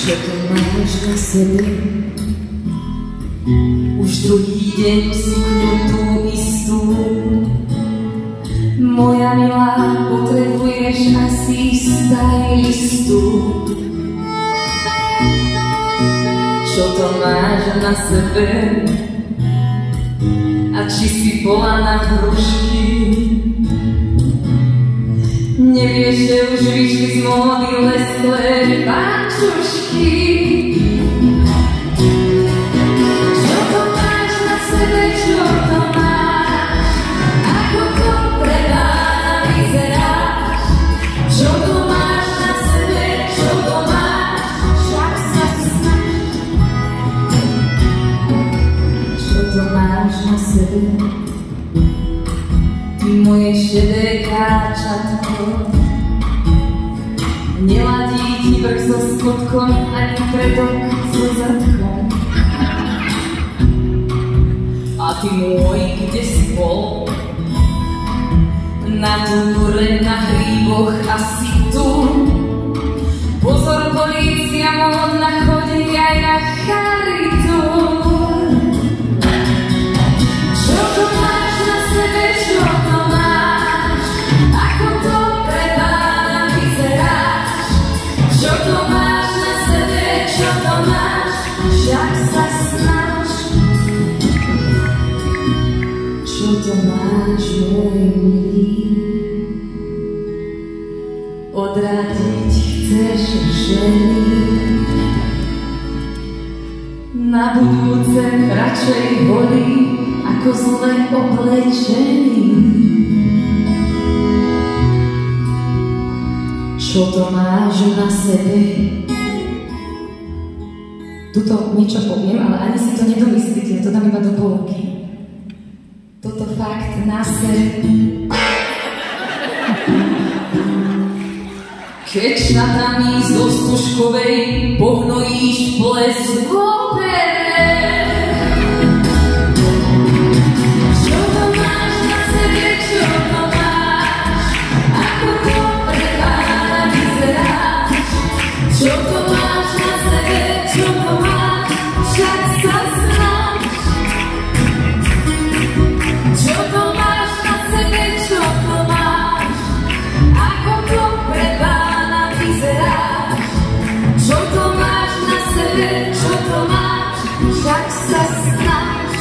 Čo to máš na sebe? Už druhý deň sukňu tú istú. Moja milá, potrebuješ asi stylistu. Čo to máš na sebe? A či si bola na hrušky? Nevieš, že už vyšli z módy lesklé pančušky. Čo to máš na sebe, čo to máš? Ako to pre pána vyzeráš? Čo to máš na sebe, čo to máš? Však sa snaž. Čo to máš na sebe? Ty moje šedé káčatko, neladí ti vrch so skutkom, ani predok so zadkom. A ty môj, kde si bol? Na túre, na hríboch, asi tu. Pozor, polícia, módna chodí aj na charitu. Čo to máš na sebe, čo to máš? Ako to pre pána vyzeráš? Čo to máš na sebe, čo to máš? Však sa snaž. Čo to máš, môj milý? Odradiť chceš ženy? Na budúce radšej holí, ako zle oblečený. Čo to máš na sebe? Tuto niečo poviem, ale ani si to nedomyslíte, to dám iba do polky. Toto fakt na sebe. Keď šatami zo Stužkovej pohnojíš ples v opere. Čo to máš na sebe, čo to máš? Ako to pre pána vyzeráš? Čo to máš na sebe, čo to máš? Však sa snaž. Čo to máš na sebe, čo to máš? Ako to pre pána vyzeráš? Čo to máš na sebe, čo to máš? Však sa snaž.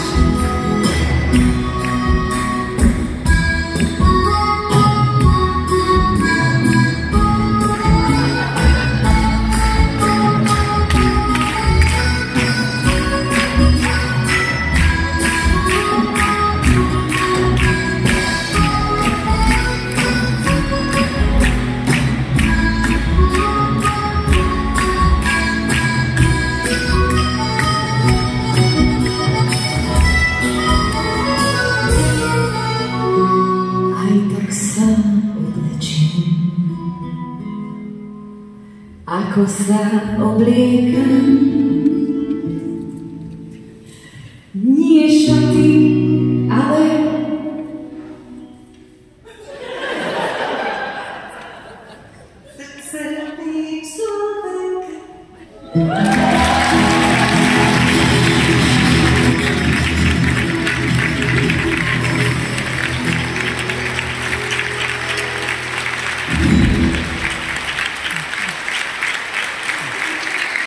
Aj tak sa oblečím, ako sa obliekam. Nie šaty, ale srdce človeka.